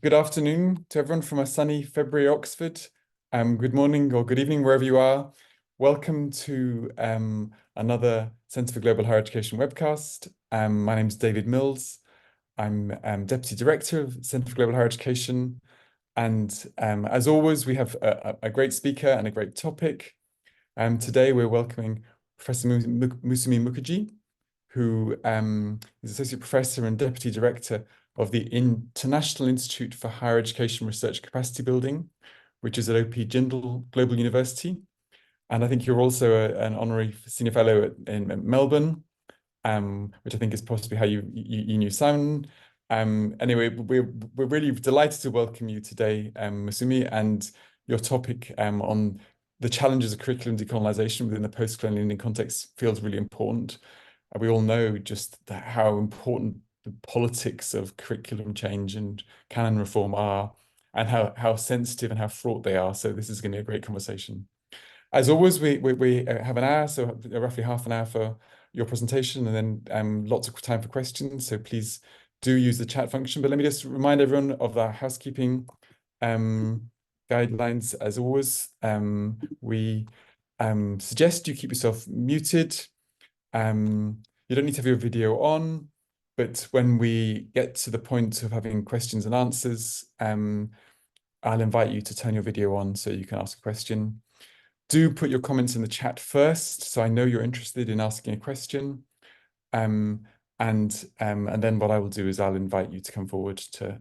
Good afternoon to everyone from a sunny February Oxford. Good morning or good evening, wherever you are. Welcome to another Centre for Global Higher Education webcast. My name is David Mills. I'm Deputy Director of Centre for Global Higher Education. And as always, we have a great speaker and a great topic. Today, we're welcoming Professor Musumi Mukherjee, who is Associate Professor and Deputy Director of the International Institute for Higher Education Research Capacity Building, which is at OP Jindal Global University. And I think you're also an honorary senior fellow in Melbourne, which I think is possibly how you knew Simon. Anyway, we're really delighted to welcome you today, Musumi, and your topic on the challenges of curriculum decolonization within the post-colonial Indian context feels really important. We all know just how important the politics of curriculum change and canon reform are, and how sensitive and how fraught they are. So this is going to be a great conversation. As always, we have an hour, so roughly half an hour for your presentation, and then lots of time for questions. So please do use the chat function. But let me just remind everyone of the housekeeping guidelines. As always, we suggest you keep yourself muted. You don't need to have your video on, but when we get to the point of having questions and answers, I'll invite you to turn your video on so you can ask a question. Do put your comments in the chat first, so I know you're interested in asking a question. And then what I will do is I'll invite you to come forward to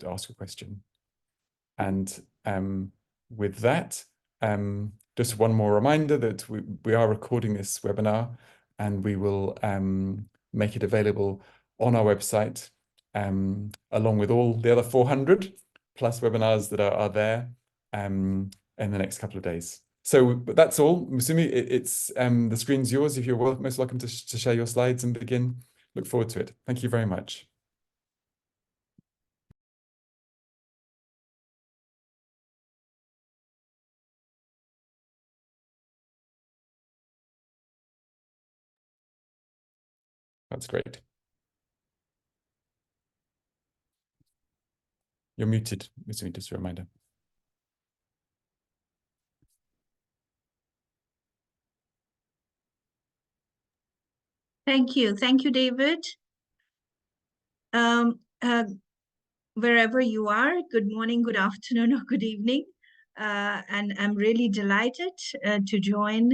ask a question. And with that, just one more reminder that we are recording this webinar, and we will make it available on our website, along with all the other 400 plus webinars that are there in the next couple of days. So that's all. Musumi, it's the screen's yours. If you're most welcome to share your slides and begin. Look forward to it. Thank you very much. That's great. You're muted, Musumi, just a reminder. Thank you. Thank you, David. Wherever you are, good morning, good afternoon, or good evening. And I'm really delighted to join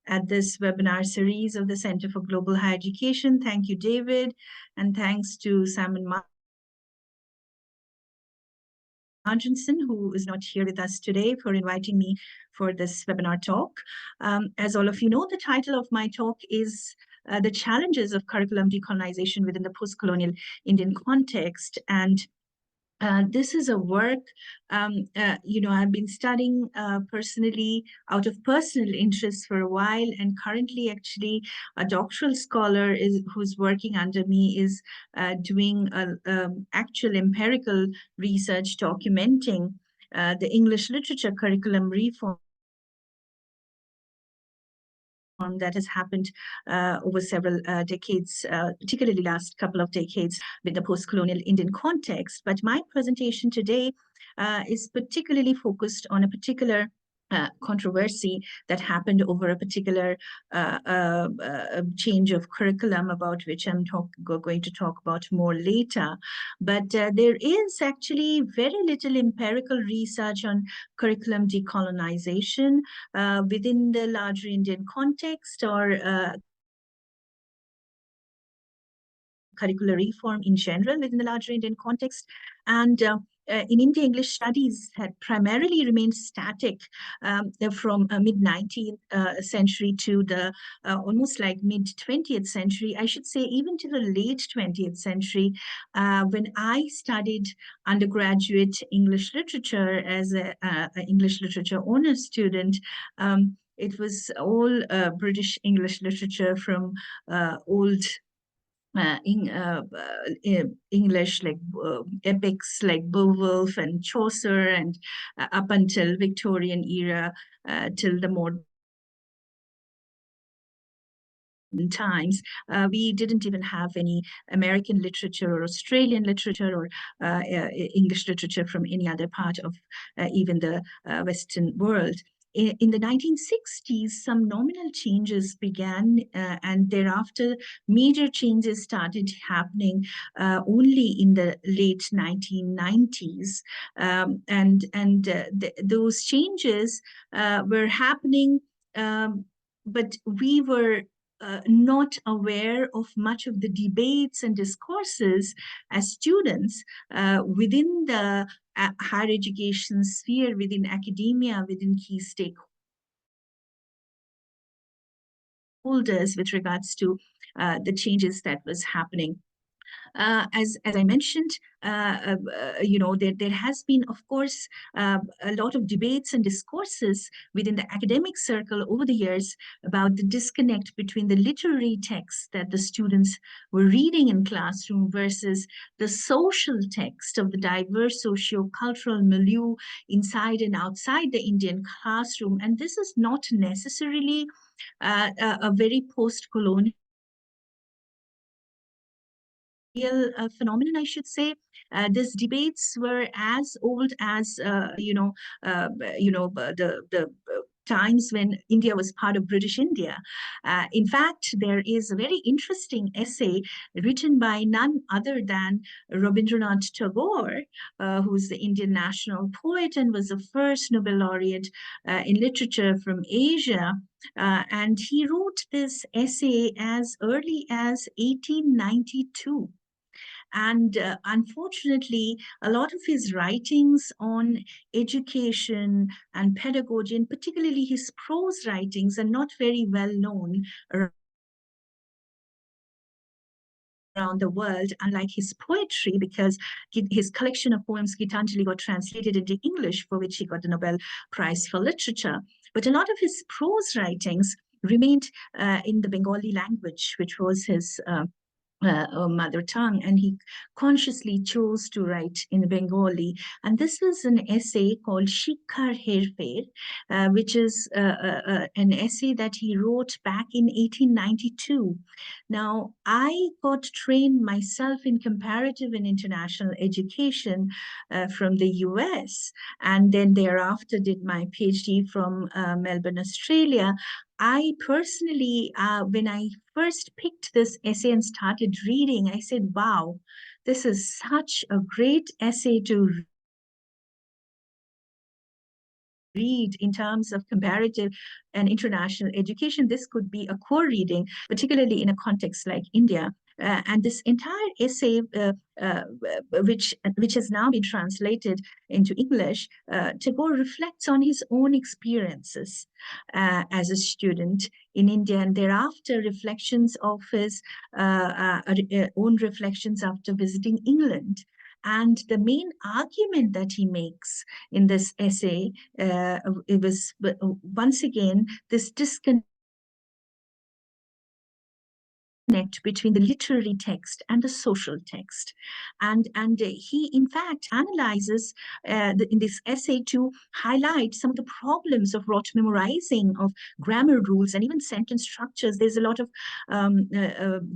at this webinar series of the Center for Global Higher Education. Thank you, David. And thanks to Simon Marginson, who is not here with us today, for inviting me for this webinar talk. As all of you know, the title of my talk is The Challenges of Curriculum Decolonization Within the Postcolonial Indian Context. And this is a work, I've been studying personally out of personal interest for a while, and currently actually a doctoral scholar who's working under me is doing actual empirical research documenting the English literature curriculum reform that has happened over several decades, particularly last couple of decades with the post-colonial Indian context. But my presentation today is particularly focused on a particular controversy that happened over a particular change of curriculum, about which I'm going to talk about more later. But there is actually very little empirical research on curriculum decolonization within the larger Indian context, or curricular reform in general within the larger Indian context. And in India, English studies had primarily remained static from mid-19th century to the almost like mid-20th century, I should say even to the late 20th century, when I studied undergraduate English literature as an English literature honors student. It was all British English literature from old English, like epics like Beowulf and Chaucer, and up until Victorian era, till the more times. We didn't even have any American literature or Australian literature or English literature from any other part of even the Western world. In the 1960s, some nominal changes began, and thereafter major changes started happening only in the late 1990s. Those changes were happening, but we were not aware of much of the debates and discourses as students within the higher education sphere, within academia, within key stakeholders with regards to the changes that was happening. As I mentioned, there has been, of course, a lot of debates and discourses within the academic circle over the years about the disconnect between the literary texts that the students were reading in classroom versus the social text of the diverse socio-cultural milieu inside and outside the Indian classroom. And this is not necessarily a very post-colonial phenomenon, I should say. These debates were as old as the times when India was part of British India. In fact, there is a very interesting essay written by none other than Rabindranath Tagore, who's the Indian national poet and was the first Nobel laureate in literature from Asia. And he wrote this essay as early as 1892. And unfortunately, a lot of his writings on education and pedagogy, and particularly his prose writings, are not very well known around the world, unlike his poetry, because his collection of poems, Gitanjali, got translated into English, for which he got the Nobel Prize for Literature. But a lot of his prose writings remained in the Bengali language, which was his mother tongue, and he consciously chose to write in Bengali. And this was an essay called Shikkar Herfer, which is an essay that he wrote back in 1892. Now, I got trained myself in comparative and international education from the US, and then thereafter did my PhD from Melbourne, Australia. I personally, when I first picked this essay and started reading, I said, wow, this is such a great essay to read in terms of comparative and international education. This could be a core reading, particularly in a context like India. And this entire essay, which has now been translated into English, Tagore reflects on his own experiences as a student in India, and thereafter reflections of his own reflections after visiting England. And the main argument that he makes in this essay, it was once again this disconnect between the literary text and the social text. And he, in fact, analyzes in this essay to highlight some of the problems of rote memorizing, of grammar rules, and even sentence structures. There's a lot of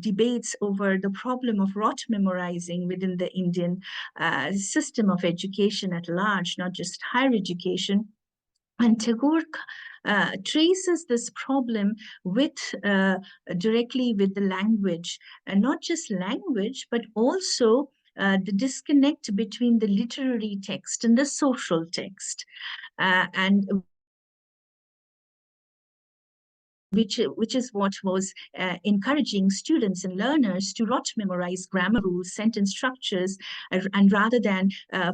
debates over the problem of rote memorizing within the Indian system of education at large, not just higher education. And Tagore traces this problem directly with the language, and not just language, but also the disconnect between the literary text and the social text. And which is what was encouraging students and learners to rote memorize grammar rules, sentence structures, and rather than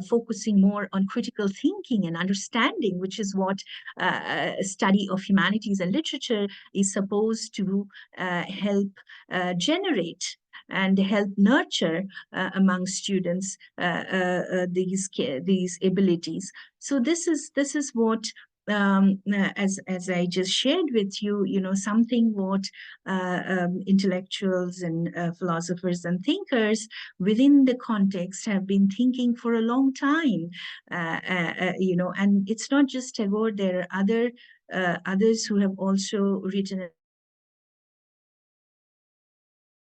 focusing more on critical thinking and understanding, which is what study of humanities and literature is supposed to help generate and help nurture among students these abilities. So this is what as I just shared with you, something what intellectuals and philosophers and thinkers within the context have been thinking for a long time, and it's not just Tagore. There are others who have also written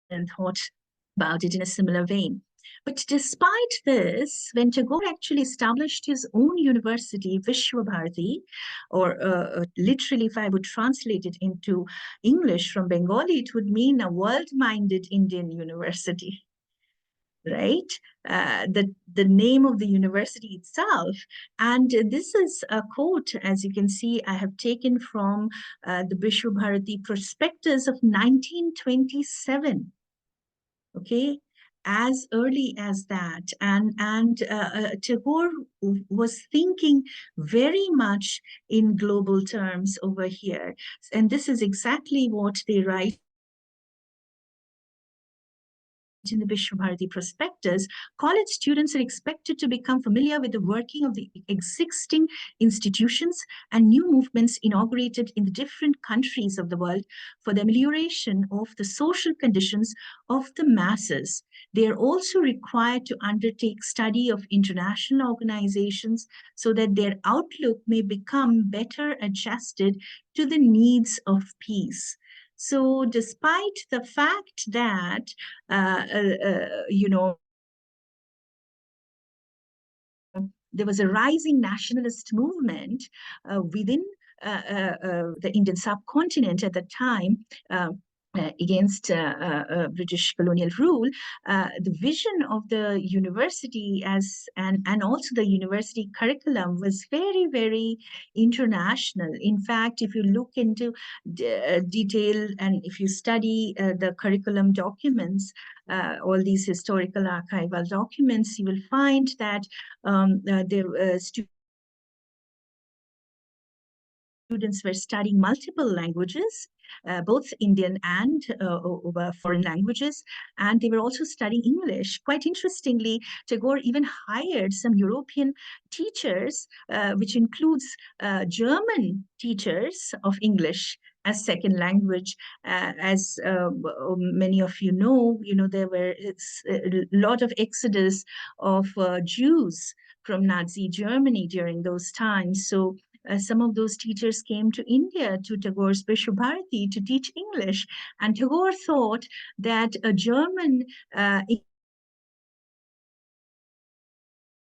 and thought about it in a similar vein. But despite this, when Tagore actually established his own university, Vishwabharati, or literally, if I would translate it into English from Bengali, it would mean a world-minded Indian university, right? The name of the university itself. And this is a quote, as you can see, I have taken from the Vishwabharati prospectus of 1927. Okay, as early as that. And Tagore was thinking very much in global terms over here. And this is exactly what they write in the Vishwabharati prospectus. College students are expected to become familiar with the working of the existing institutions and new movements inaugurated in the different countries of the world for the amelioration of the social conditions of the masses. They are also required to undertake study of international organizations so that their outlook may become better adjusted to the needs of peace. So despite the fact that, there was a rising nationalist movement within the Indian subcontinent at the time, against British colonial rule, the vision of the university and also the university curriculum was very, very international. In fact, if you look into detail and if you study the curriculum documents, all these historical archival documents, you will find that students were studying multiple languages, both Indian and foreign languages, and they were also studying English. Quite interestingly, Tagore even hired some European teachers, which includes German teachers of English as second language. As many of you know, there were a lot of exodus of Jews from Nazi Germany during those times. So some of those teachers came to India, to Tagore's Vishwabharati, to teach English. And Tagore thought that a German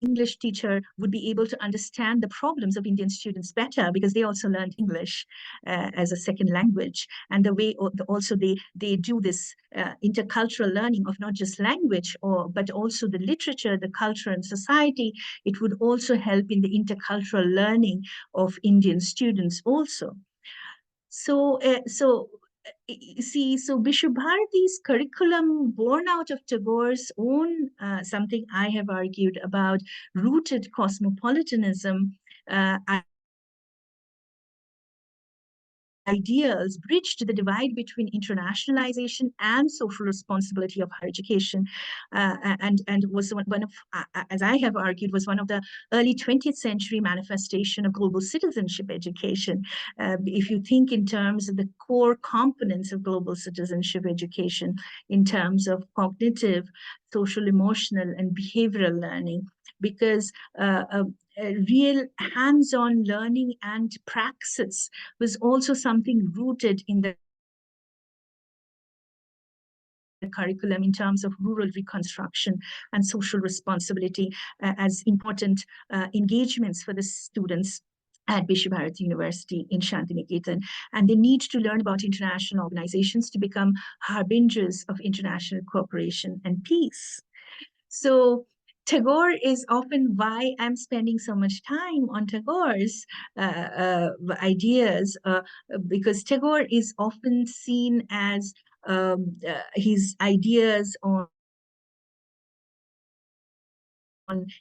English teacher would be able to understand the problems of Indian students better because they also learned English as a second language. And the way also they do this intercultural learning of not just language, but also the literature, the culture and society, it would also help in the intercultural learning of Indian students also. So Vishwabharati's curriculum, born out of Tagore's own, something I have argued about, rooted cosmopolitanism, ideals, bridged the divide between internationalization and social responsibility of higher education, and was one of, as I have argued, was one of the early 20th century manifestation of global citizenship education. If you think in terms of the core components of global citizenship education, in terms of cognitive, social, emotional, and behavioral learning, because real hands-on learning and praxis was also something rooted in the curriculum in terms of rural reconstruction and social responsibility as important engagements for the students at Vishwabharati University in Shantiniketan. And they need to learn about international organizations to become harbingers of international cooperation and peace. So Tagore is often why I'm spending so much time on Tagore's ideas, because Tagore is often seen as his ideas on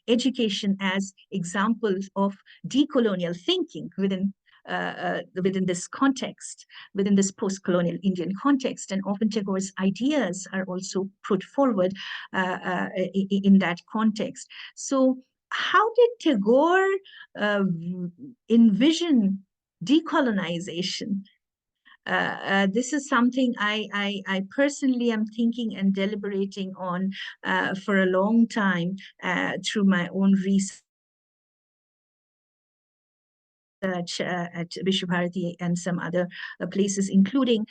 education as examples of decolonial thinking within this context, within this post-colonial Indian context. And often Tagore's ideas are also put forward in that context. So how did Tagore envision decolonization? This is something I personally am thinking and deliberating on for a long time through my own research at Vishwabharati and some other places, including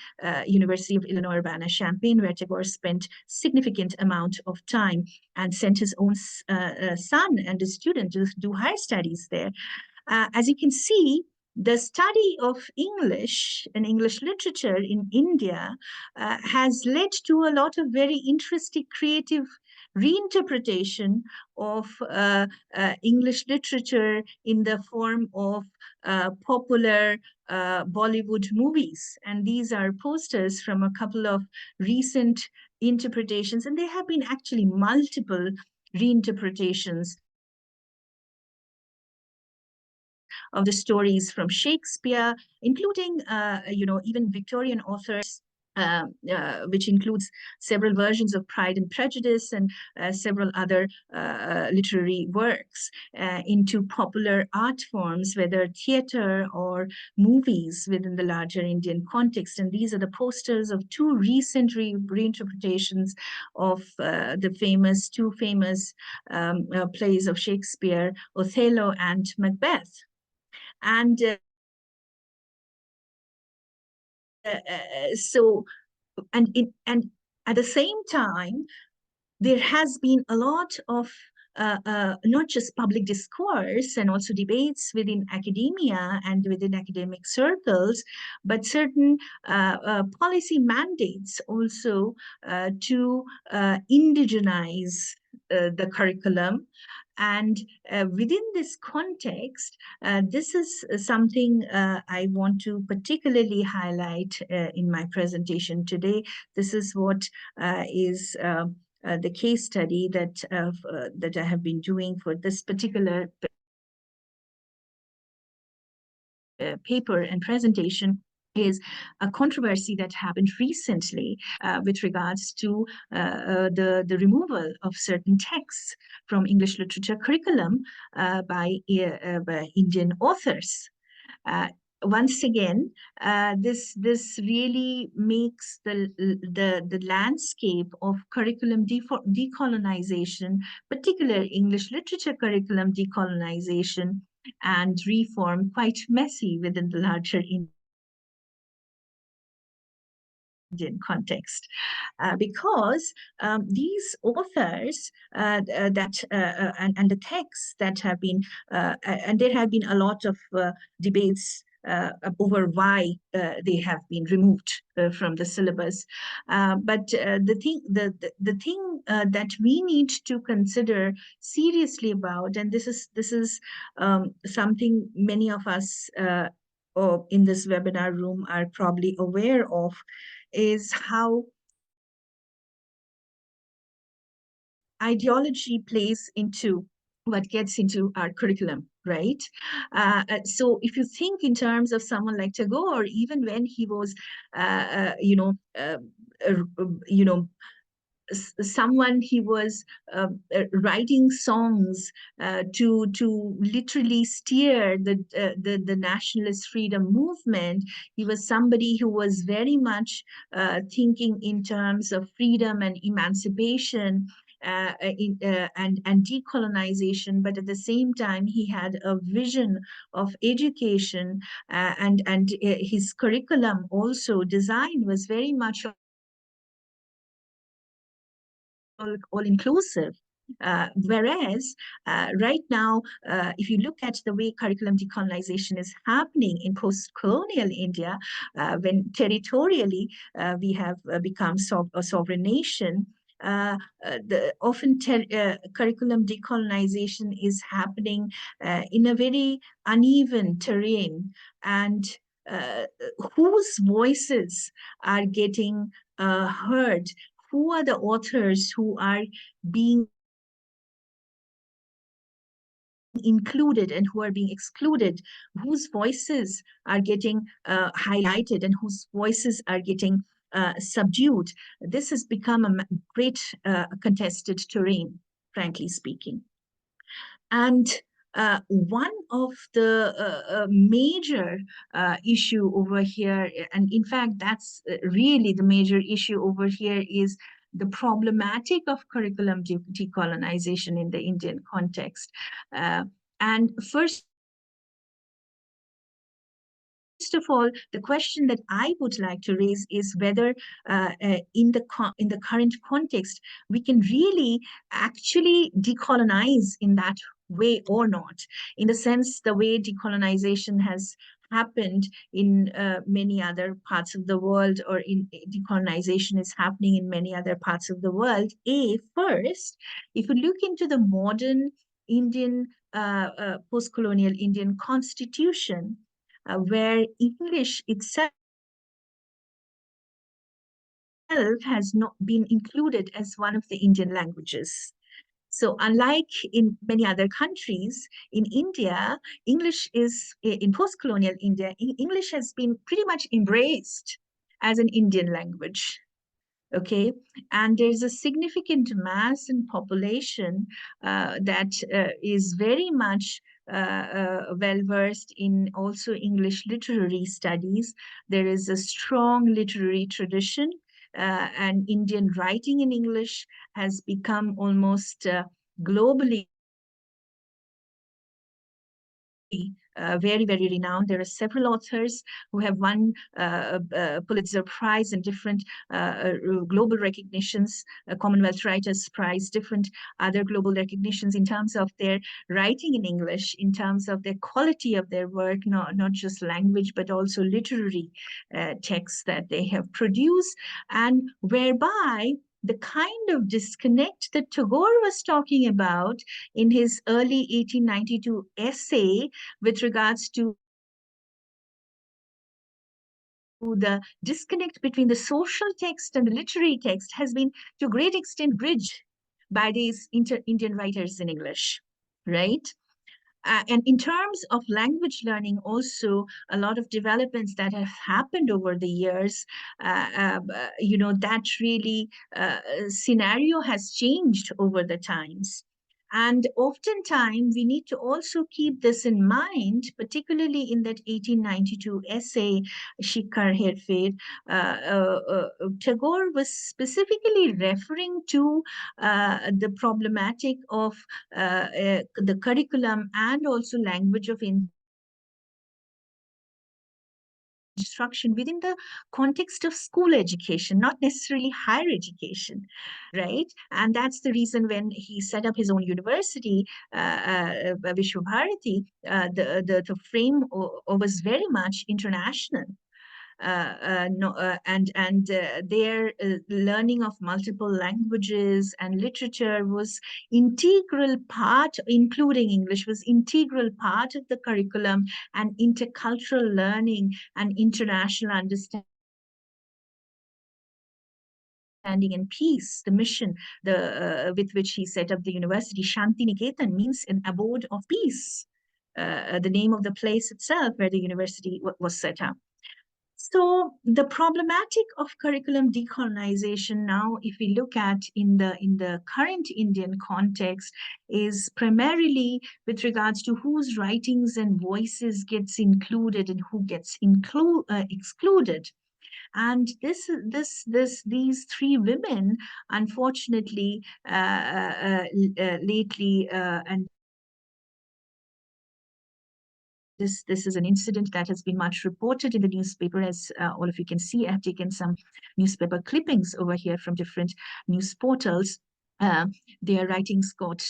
University of Illinois Urbana-Champaign, where Tagore spent significant amount of time and sent his own son and a student to do higher studies there. As you can see, the study of English and English literature in India has led to a lot of very interesting creative reinterpretation of English literature in the form of popular Bollywood movies. And these are posters from a couple of recent interpretations, and there have been actually multiple reinterpretations of the stories from Shakespeare, including, even Victorian authors, which includes several versions of Pride and Prejudice and several other literary works into popular art forms, whether theater or movies within the larger Indian context. And these are the posters of two recent reinterpretations of the two famous plays of Shakespeare, Othello and Macbeth. And and at the same time, there has been a lot of not just public discourse and also debates within academia and within academic circles, but certain policy mandates also to indigenize the curriculum. And within this context, this is something I want to particularly highlight in my presentation today. This is what is the case study that I have been doing for this particular paper and presentation, is a controversy that happened recently with regards to the removal of certain texts from English literature curriculum by Indian authors. Once again, this really makes the landscape of curriculum decolonization, particular English literature curriculum decolonization and reform, quite messy within the larger Indian context, because these authors and the texts that have been, and there have been a lot of debates over why they have been removed from the syllabus. But the thing that we need to consider seriously about, and this is something many of us in this webinar room are probably aware of, is how ideology plays into what gets into our curriculum, right? So if you think in terms of someone like Tagore, even when he was, someone, he was writing songs to literally steer the nationalist freedom movement. He was somebody who was very much thinking in terms of freedom and emancipation and decolonization, but at the same time he had a vision of education, and his curriculum also design was very much all-inclusive. Whereas right now, if you look at the way curriculum decolonization is happening in post-colonial India, when territorially we have become a sovereign nation, often curriculum decolonization is happening in a very uneven terrain, and whose voices are getting heard? Who are the authors who are being included and who are being excluded? Whose voices are getting highlighted and whose voices are getting subdued? This has become a great contested terrain, frankly speaking. And one of the major issue over here, and in fact, that's really the major issue over here, is the problematic of curriculum decolonization in the Indian context. And first First of all, the question that I would like to raise is whether in the current context, we can really actually decolonize in that way or not, in the sense the way decolonization has happened in many other parts of the world, or in decolonization is happening in many other parts of the world. First, if you look into the modern Indian post-colonial Indian constitution, where English itself has not been included as one of the Indian languages. So unlike in many other countries, in India, English is, in post-colonial India, English has been pretty much embraced as an Indian language. Okay, and there's a significant mass in population that is very much well versed in also English literary studies. There is a strong literary tradition, and Indian writing in English has become almost globally very, very renowned. There are several authors who have won Pulitzer Prize and different global recognitions, Commonwealth Writers' Prize, different other global recognitions in terms of their writing in English, in terms of their quality of their work, not just language, but also literary texts that they have produced, and whereby the kind of disconnect that Tagore was talking about in his early 1892 essay with regards to the disconnect between the social text and the literary text has been to a great extent bridged by these Indian writers in English, right? And in terms of language learning, also a lot of developments that have happened over the years, that really scenario has changed over the times. And oftentimes we need to also keep this in mind, particularly in that 1892 essay, Shikkar Herfed, Tagore was specifically referring to the problematic of the curriculum and also language of instruction within the context of school education, not necessarily higher education, right? And that's the reason when he set up his own university, Vishwabharati, the frame was very much international. Their learning of multiple languages and literature was integral part, including English, was integral part of the curriculum, and intercultural learning and international understanding and peace, the mission with which he set up the university. Shanti Niketan means an abode of peace, the name of the place itself where the university was set up. So the problematic of curriculum decolonization now, if we look at in the current Indian context, is primarily with regards to whose writings and voices gets included and who gets excluded. And these three women, unfortunately, lately, and this is an incident that has been much reported in the newspaper, as all of you can see. I have taken some newspaper clippings over here from different news portals. Their writings got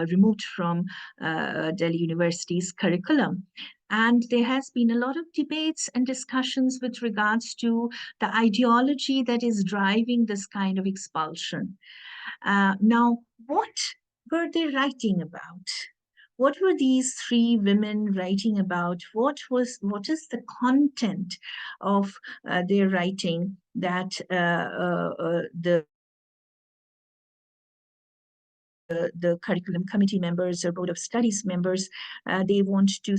removed from Delhi University's curriculum. And there has been a lot of debates and discussions with regards to the ideology that is driving this kind of expulsion. Now, what were they writing about? What were these three women writing about? What is the content of their writing that the curriculum committee members or board of studies members, they want to,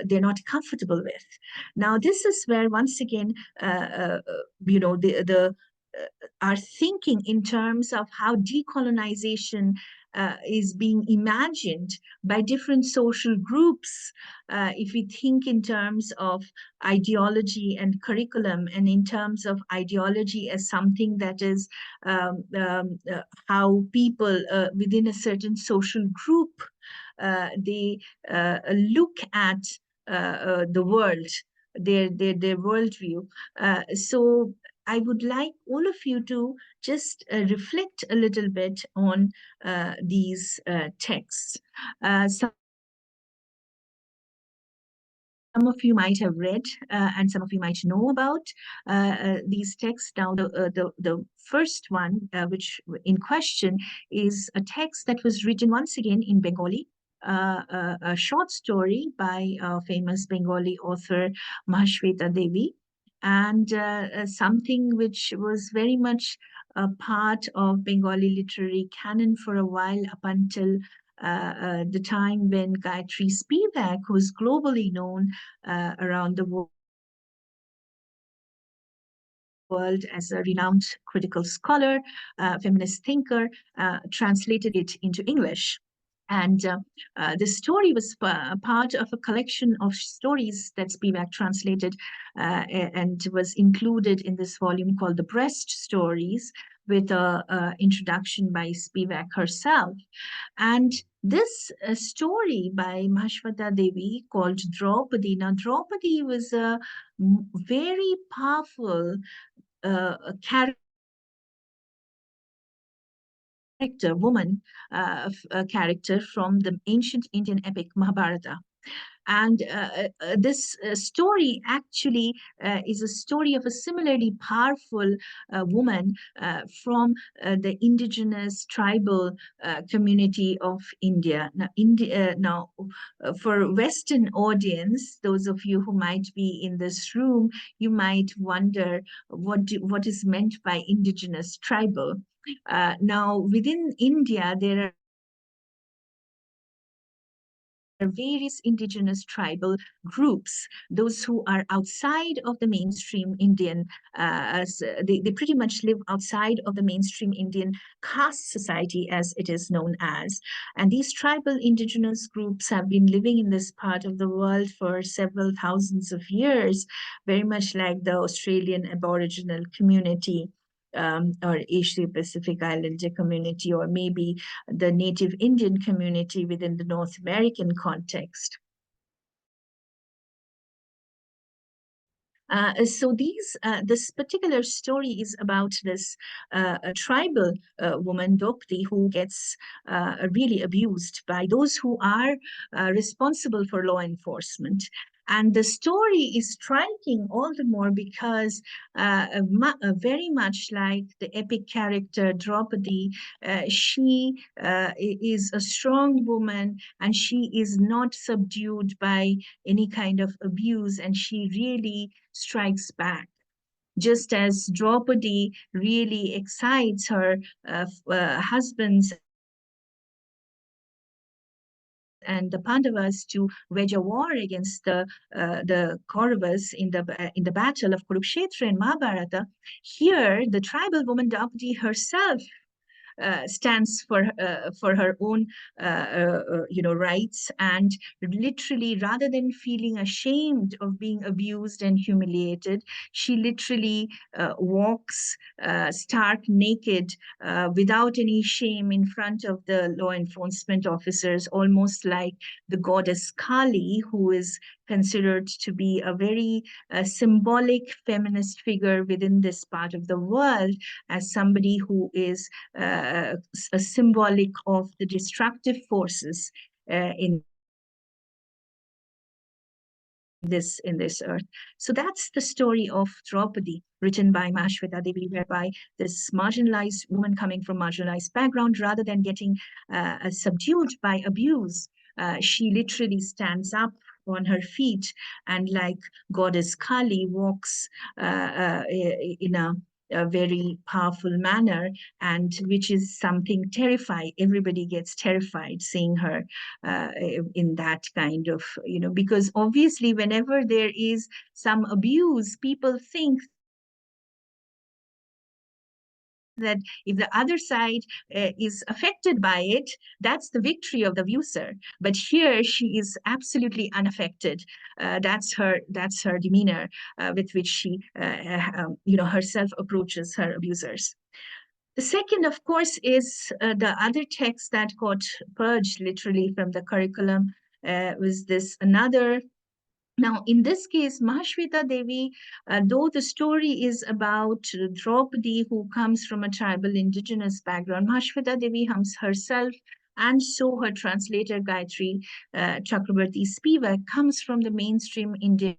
they're not comfortable with? Now, this is where, once again, our thinking in terms of how decolonization is being imagined by different social groups, if we think in terms of ideology and curriculum, and in terms of ideology as something that is how people within a certain social group, they look at the world, their worldview. So I would like all of you to just reflect a little bit on these texts. Some of you might have read and some of you might know about these texts. Now, the first one, which in question, is a text that was written once again in Bengali, a short story by a famous Bengali author, Mahasweta Devi, and something which was very much a part of Bengali literary canon for a while, up until the time when Gayatri Spivak, who is globally known around the world as a renowned critical scholar, feminist thinker, translated it into English. And this story was part of a collection of stories that Spivak translated and was included in this volume called The Breast Stories, with an introduction by Spivak herself. And this story by Mahasweta Devi called Draupadi. Now, Draupadi was a very powerful character, woman character from the ancient Indian epic Mahabharata. And this story actually is a story of a similarly powerful woman from the indigenous tribal community of India. Now, for Western audience, those of you who might be in this room, you might wonder what is meant by indigenous tribal. Now, within India, there are various indigenous tribal groups, those who are outside of the mainstream Indian, they pretty much live outside of the mainstream Indian caste society, as it is known as. And these tribal indigenous groups have been living in this part of the world for several thousands of years, very much like the Australian Aboriginal community. Or Asia Pacific Islander community, or maybe the native Indian community within the North American context. So this particular story is about this tribal woman, Draupadi, who gets really abused by those who are responsible for law enforcement. And the story is striking all the more because very much like the epic character Draupadi, she is a strong woman, and she is not subdued by any kind of abuse, and she really strikes back. Just as Draupadi really excites her husbands and the Pandavas to wage a war against the Kauravas in the battle of Kurukshetra in Mahabharata, here the tribal woman Draupadi herself stands for her own rights, and literally, rather than feeling ashamed of being abused and humiliated, she literally walks stark naked without any shame in front of the law enforcement officers, almost like the goddess Kali, who is considered to be a very symbolic feminist figure within this part of the world, as somebody who is a symbolic of the destructive forces in this earth. So that's the story of Draupadi, written by Mahasweta Devi, whereby this marginalized woman coming from marginalized background, rather than getting subdued by abuse, she literally stands up on her feet, and like goddess Kali walks in a very powerful manner, and which is something terrifying. Everybody gets terrified seeing her in that kind of, because obviously whenever there is some abuse, people think that if the other side is affected by it, that's the victory of the abuser. But here she is absolutely unaffected. That's her demeanor with which she herself approaches her abusers. The second, of course, is the other text that got purged literally from the curriculum, was this another Now, in this case, Mahasweta Devi, though the story is about Draupadi, who comes from a tribal indigenous background, Mahasweta Devi herself, and so her translator Gayatri Chakrabarti Spivak, comes from the mainstream Indian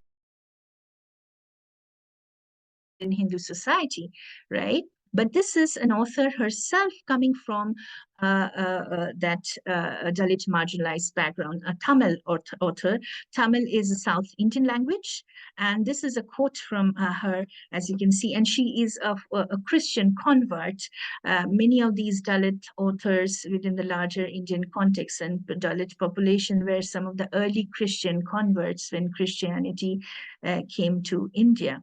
Hindu society, right? But this is an author herself coming from that Dalit marginalized background, a Tamil author. Tamil is a South Indian language. And this is a quote from her, as you can see. And she is a Christian convert. Many of these Dalit authors within the larger Indian context and Dalit population were some of the early Christian converts when Christianity came to India.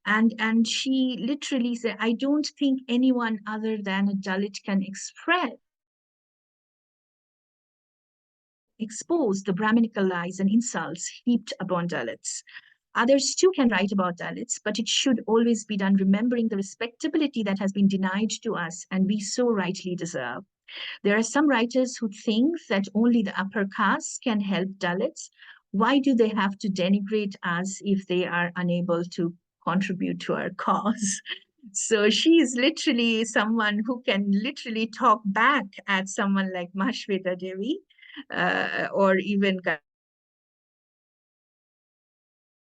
And she literally said, I don't think anyone other than a Dalit can expose the Brahminical lies and insults heaped upon Dalits. Others too can write about Dalits, but it should always be done remembering the respectability that has been denied to us and we so rightly deserve. There are some writers who think that only the upper castes can help Dalits. Why do they have to denigrate us if they are unable to contribute to our cause? So she is literally someone who can literally talk back at someone like Mahasweta Devi or even Gayatri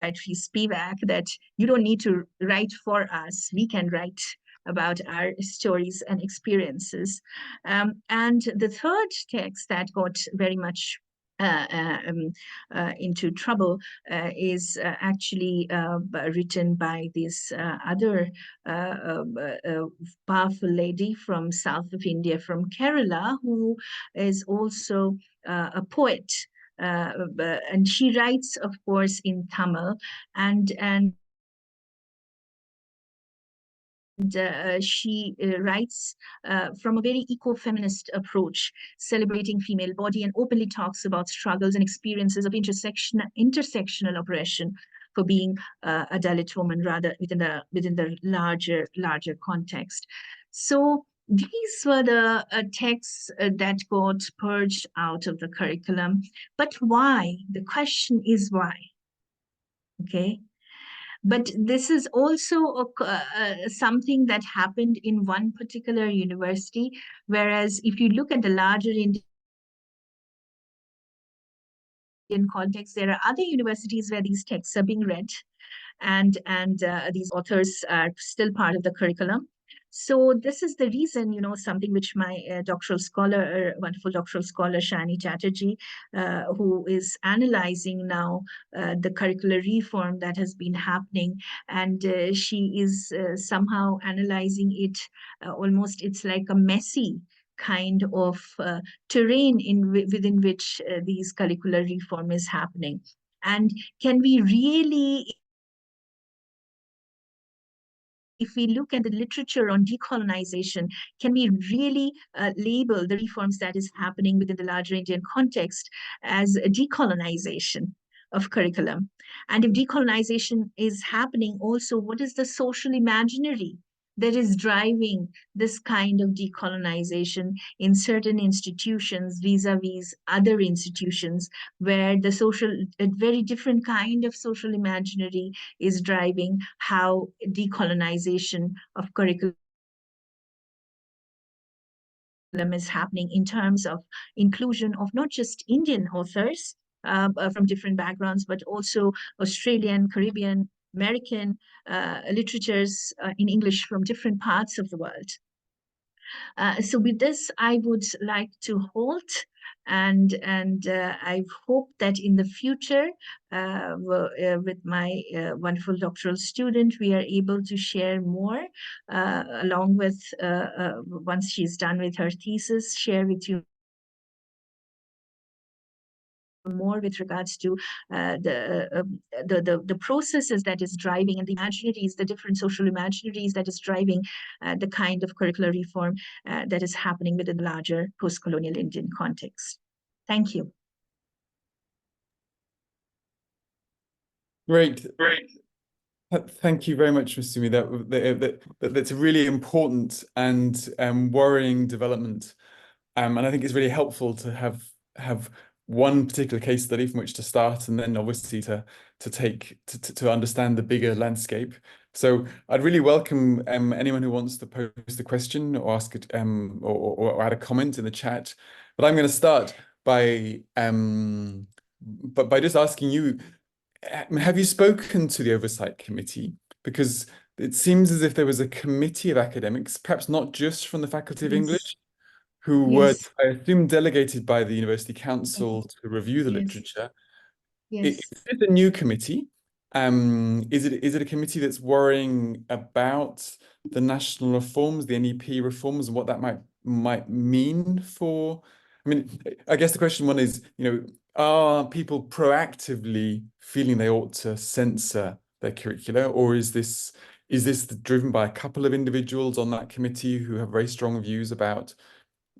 Spivak, that you don't need to write for us, we can write about our stories and experiences. And the third text that got very much into trouble is actually written by this other powerful lady from south of India, from Kerala, who is also a poet. And she writes, of course, in Tamil, and she writes from a very eco-feminist approach, celebrating female body, and openly talks about struggles and experiences of intersectional oppression for being a Dalit woman, rather within the larger context. So these were the texts that got purged out of the curriculum. But why? The question is why. Okay. But this is also something that happened in one particular university, whereas if you look at the larger Indian context, there are other universities where these texts are being read, and these authors are still part of the curriculum. So this is the reason, something which my doctoral scholar, wonderful doctoral scholar, Shani Chatterjee, who is analyzing now the curricular reform that has been happening. And she is somehow analyzing it almost, it's like a messy kind of terrain within which these curricular reform is happening. And can we really, if we look at the literature on decolonization, can we really label the reforms that is happening within the larger Indian context as a decolonization of curriculum? And if decolonization is happening also, what is the social imaginary that is driving this kind of decolonization in certain institutions vis-a-vis other institutions, where the a very different kind of social imaginary is driving how decolonization of curriculum is happening in terms of inclusion of not just Indian authors from different backgrounds, but also Australian, Caribbean, American literatures in English from different parts of the world. So with this, I would like to halt, and I hope that in the future, with my wonderful doctoral student, we are able to share more, along with, once she's done with her thesis, share with you more with regards to the processes that is driving, and the imaginaries, the different social imaginaries that is driving the kind of curricular reform that is happening within the larger post-colonial Indian context. Thank you. Great. Thank you very much, Ms. Sumi. That's a really important and worrying development. And I think it's really helpful to have one particular case study from which to start, and then obviously to to understand the bigger landscape. So I'd really welcome anyone who wants to pose a question or ask it or add a comment in the chat. But I'm going to start by just asking you, have you spoken to the Oversight Committee? Because it seems as if there was a committee of academics, perhaps not just from the Faculty of Yes. English, who were, I assume, delegated by the University Council to review the literature. Yes. Is it a new committee? Is it a committee that's worrying about the national reforms, the NEP reforms, and what that might mean for? I mean, I guess the question one is, are people proactively feeling they ought to censor their curricula, or is this driven by a couple of individuals on that committee who have very strong views about?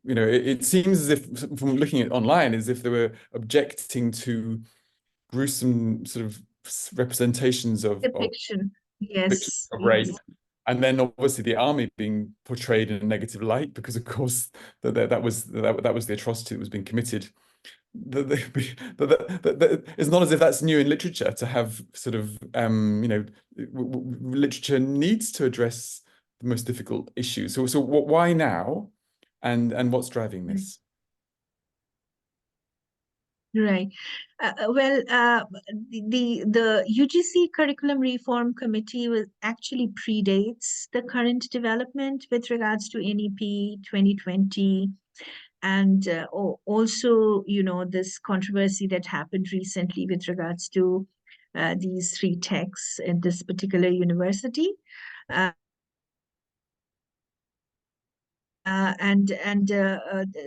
It seems as if, from looking at online, as if they were objecting to gruesome sort of representations of Depiction. Yes. of rape, and then obviously the army being portrayed in a negative light, because of course that was the atrocity that was being committed. It's not as if that's new in literature to have sort of literature needs to address the most difficult issues. So why now, and what's driving this? Right. Well, the UGC Curriculum Reform Committee actually predates the current development with regards to NEP 2020, and also, this controversy that happened recently with regards to these three texts at this particular university.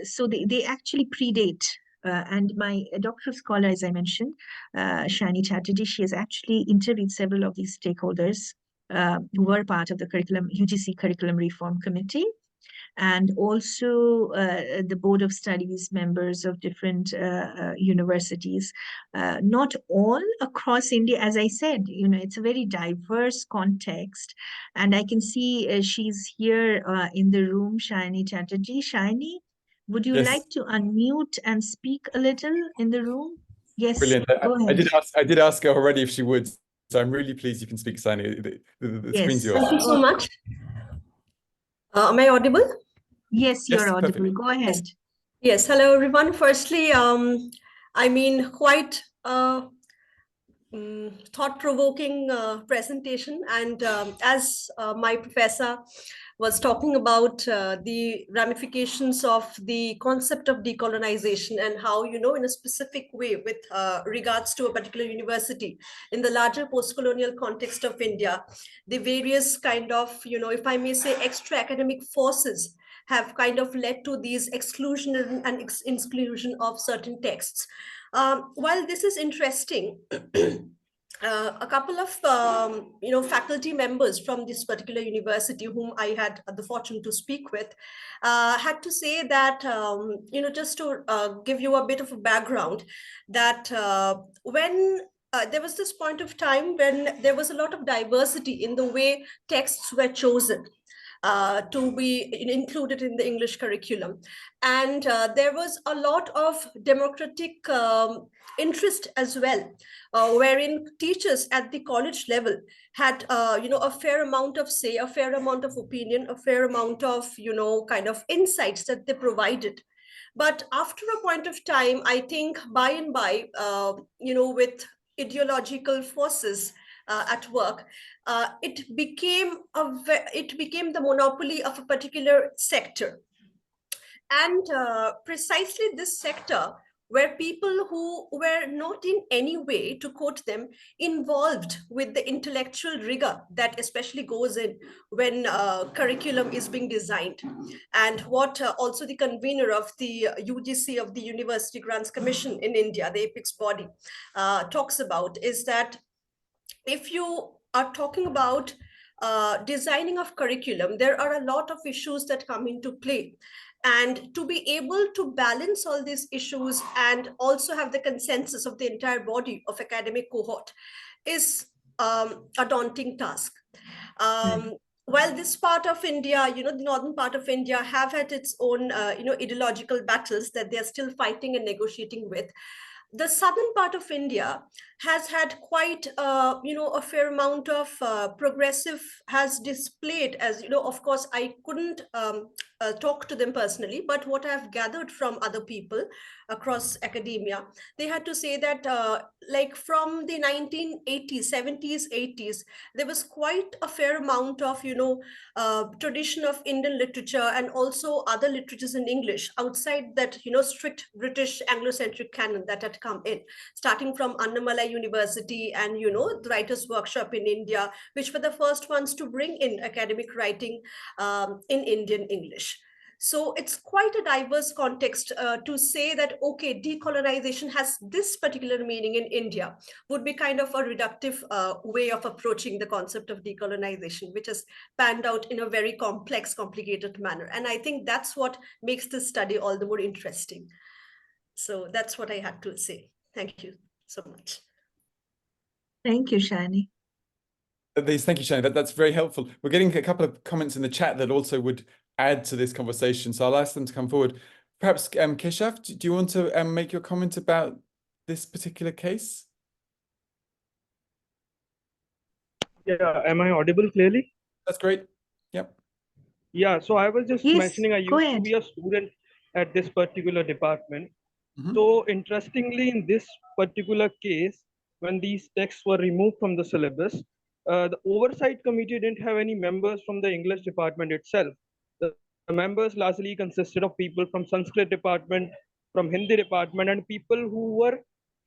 So they actually predate. And my doctoral scholar, as I mentioned, Shani Chatterjee, she has actually interviewed several of these stakeholders who were part of the UGC Curriculum Reform Committee, and also the Board of Studies members of different universities, not all across India. As I said, it's a very diverse context. And I can see she's here in the room, Shani Chatterjee. Shani, would you like to unmute and speak a little in the room? Yes, brilliant. go ahead. I did ask her already if she would, so I'm really pleased you can speak, Shani. The screen's yours. Thank you so much. Am I audible? Yes, you're audible. Perfectly. Go ahead. Yes. Hello, everyone. Firstly, quite thought-provoking presentation, and as my professor was talking about the ramifications of the concept of decolonization, and how, in a specific way with regards to a particular university in the larger post-colonial context of India, the various kind of, if I may say, extra academic forces have kind of led to these exclusion and exclusion of certain texts. While this is interesting, a couple of faculty members from this particular university, whom I had the fortune to speak with, had to say that just to give you a bit of a background, that when there was this point of time when there was a lot of diversity in the way texts were chosen to be included in the English curriculum. And there was a lot of democratic interest as well, wherein teachers at the college level had, a fair amount of say, a fair amount of opinion, a fair amount of, kind of insights that they provided. But after a point of time, I think by and by, with ideological forces at work, it became the monopoly of a particular sector. And precisely this sector, where people who were not in any way, to quote them, involved with the intellectual rigor that especially goes in when curriculum is being designed. And what also the convener of the UGC, of the University Grants Commission in India, the apex body, talks about, is that if you are talking about designing of curriculum, there are a lot of issues that come into play. And to be able to balance all these issues and also have the consensus of the entire body of academic cohort is a daunting task. While this part of India, the northern part of India, have had its own, ideological battles that they're still fighting and negotiating with, the southern part of India has had quite, a fair amount of progressive, has displayed, as of course, I couldn't talk to them personally, but what I've gathered from other people across academia, they had to say that, like from the 1980s, 70s, 80s, there was quite a fair amount of, tradition of Indian literature and also other literatures in English outside that, strict British Anglo-centric canon that had come in, starting from Annamalai University and, the Writers' Workshop in India, which were the first ones to bring in academic writing in Indian English. So it's quite a diverse context to say that, okay, decolonization has this particular meaning in India would be kind of a reductive way of approaching the concept of decolonization, which has panned out in a very complex, complicated manner. And I think that's what makes this study all the more interesting. So that's what I had to say. Thank you so much. Thank you, Shani. Thank you, Shani. That's very helpful. We're getting a couple of comments in the chat that also would add to this conversation, so I'll ask them to come forward. Perhaps, Keshav, do you want to make your comment about this particular case? Yeah, am I audible clearly? That's great. Yep. Yeah, so I was just Yes, mentioning I go used to ahead. be a student at this particular department. Mhm. So interestingly, in this particular case, when these texts were removed from the syllabus, the oversight committee didn't have any members from the English department itself. The members largely consisted of people from Sanskrit department, from Hindi department, and people who were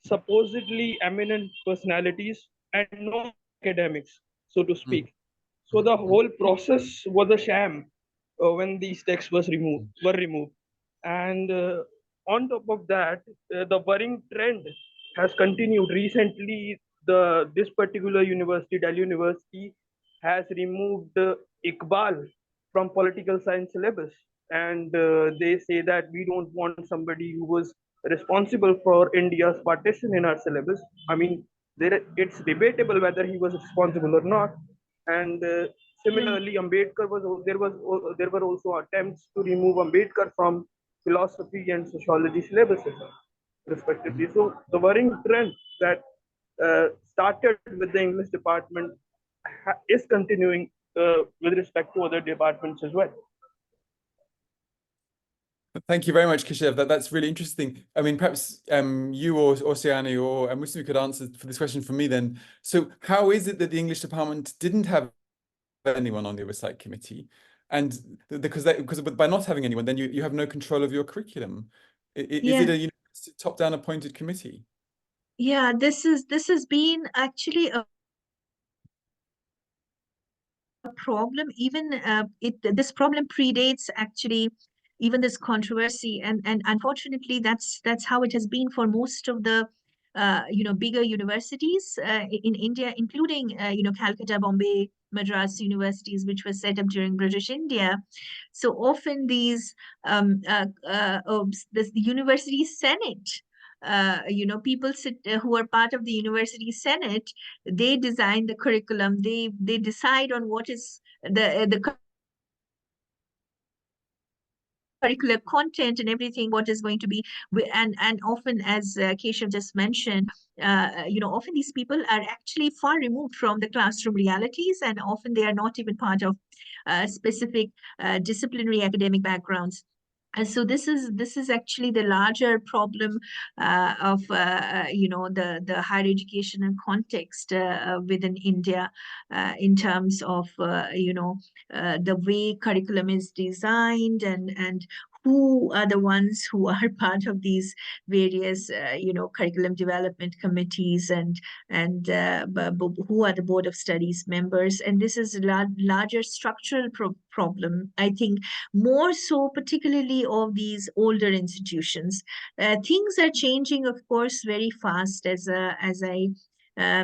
supposedly eminent personalities and no academics, so to speak. So the whole process was a sham when these texts were removed. And on top of that, the worrying trend has continued. Recently, this particular university, Delhi University, has removed Iqbal from political science syllabus, and they say that we don't want somebody who was responsible for India's partition in our syllabus. I mean, it's debatable whether he was responsible or not. And similarly, Ambedkar there were also attempts to remove Ambedkar from philosophy and sociology syllabuses, respectively. So the worrying trend that started with the English department is continuing with respect to other departments as well. Thank you very much, Keshav. That's really interesting. I mean, perhaps you or Siani or Muslim could answer for this question for me then. So how is it that the English department didn't have anyone on the oversight committee? And because by not having anyone, then you have no control of your curriculum. Is it a top-down appointed committee? Yeah, this has been actually a problem. Even this problem predates actually even this controversy, and unfortunately that's how it has been for most of the bigger universities in India, including Calcutta, Bombay, Madras universities, which were set up during British India. So often these the university senate, people who are part of the university senate, they design the curriculum, they decide on what is the curricular content and everything, what is going to be, and often, as Keshav just mentioned, often these people are actually far removed from the classroom realities, and often they are not even part of specific disciplinary academic backgrounds. And so this is actually the larger problem of the higher educational context within India in terms of the way curriculum is designed, and who are the ones who are part of these various curriculum development committees, and who are the board of studies members. And this is a larger structural problem, I think, more so particularly of these older institutions. Things are changing, of course, very fast, as I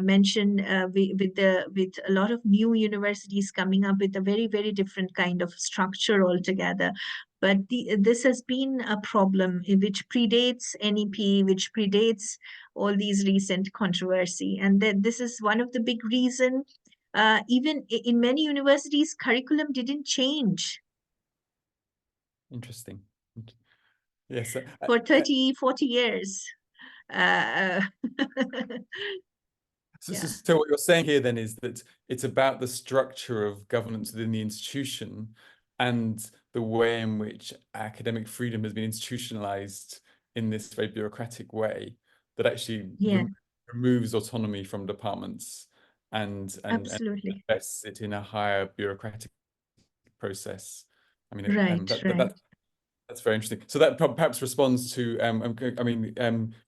mentioned, with a lot of new universities coming up with a very, very different kind of structure altogether. But this has been a problem which predates NEP, which predates all these recent controversy. And this is one of the big reasons. Even in many universities, curriculum didn't change. Interesting. Yes. For 30, 40 years. So what you're saying here then is that it's about the structure of governance within the institution and the way in which academic freedom has been institutionalized in this very bureaucratic way that actually removes autonomy from departments and absolutely invests it in a higher bureaucratic process. I mean, that's very interesting. So that perhaps responds to,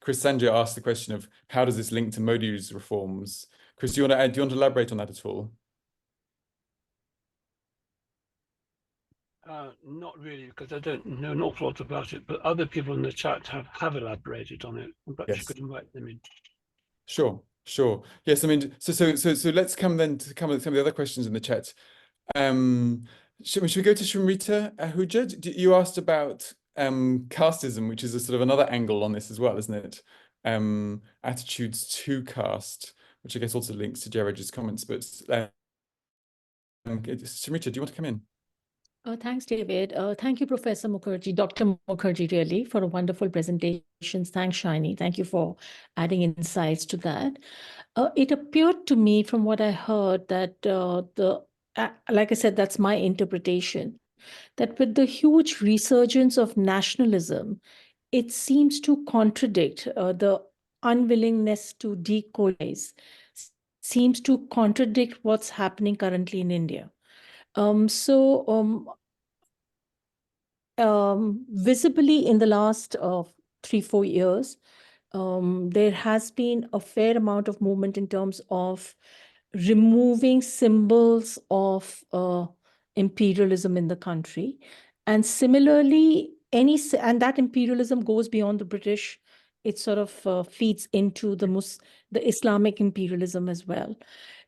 Chris Sanjay asked the question of how does this link to Modi's reforms? Chris, do you want to elaborate on that at all? Not really, because I don't know an awful lot about it, but other people in the chat have elaborated on it. Perhaps you could invite them in. Sure. Yes, I mean, so let's come then to some of the other questions in the chat. Should we go to Shrimrita Ahuja? You asked about casteism, which is a sort of another angle on this as well, isn't it? Attitudes to caste, which I guess also links to Jairaj's comments. But Shrimrita, do you want to come in? Thanks, David. Thank you, Professor Mukherjee, Dr. Mukherjee, really, for a wonderful presentation. Thanks, Shiny. Thank you for adding insights to that. It appeared to me from what I heard that like I said, that's my interpretation, that with the huge resurgence of nationalism, it seems to contradict the unwillingness to decolonize, seems to contradict what's happening currently in India. Visibly in the last 3-4 years, there has been a fair amount of movement in terms of removing symbols of imperialism in the country. And similarly, and that imperialism goes beyond the British. It sort of feeds into the Islamic imperialism as well.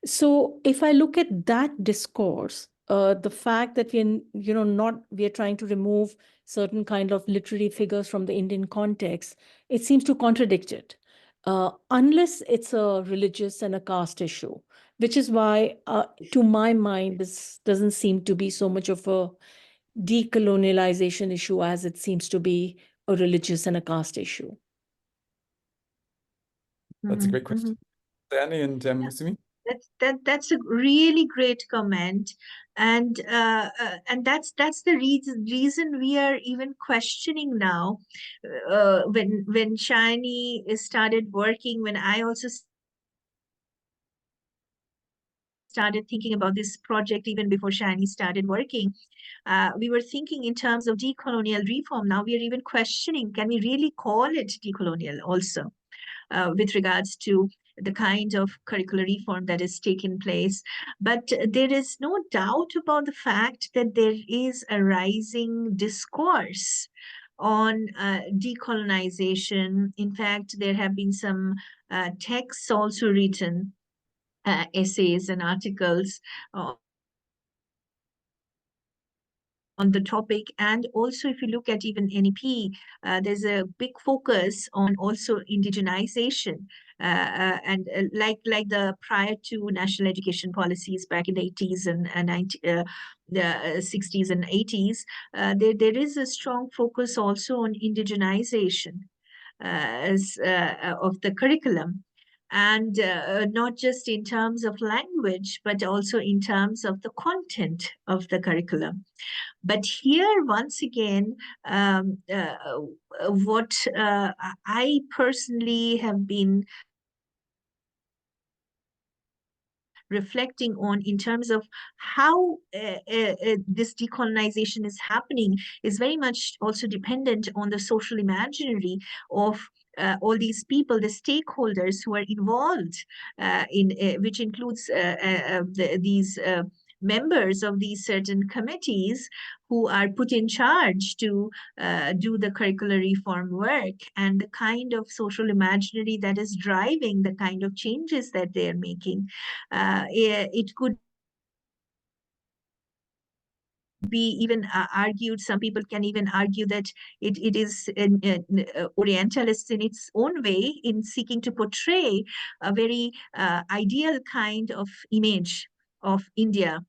So if I look at that discourse, the fact that we are trying to remove certain kind of literary figures from the Indian context, it seems to contradict it, unless it's a religious and a caste issue, which is why, to my mind, this doesn't seem to be so much of a decolonialization issue as it seems to be a religious and a caste issue. That's a great question. Annie and Musumi? That's a really great comment, and that's the reason we are even questioning now. When Shiny started working, when I also started thinking about this project even before Shiny started working, we were thinking in terms of decolonial reform. Now we are even questioning, can we really call it decolonial also, with regards to the kind of curricular reform that has taken place. But there is no doubt about the fact that there is a rising discourse on decolonization. In fact, there have been some texts also written, essays and articles on the topic. And also, if you look at even NEP, there's a big focus on also indigenization, and like the prior to national education policies back in the 80s and the 60s and 80s, there is a strong focus also on indigenization of the curriculum. And not just in terms of language, but also in terms of the content of the curriculum. But here, once again, what I personally have been reflecting on in terms of how this decolonization is happening is very much also dependent on the social imaginary of all these people, the stakeholders who are involved in which includes these members of these certain committees who are put in charge to do the curricular reform work, and the kind of social imaginary that is driving the kind of changes that they're making. It could be even argued, some people can even argue that it is Orientalist in its own way in seeking to portray a very ideal kind of image of India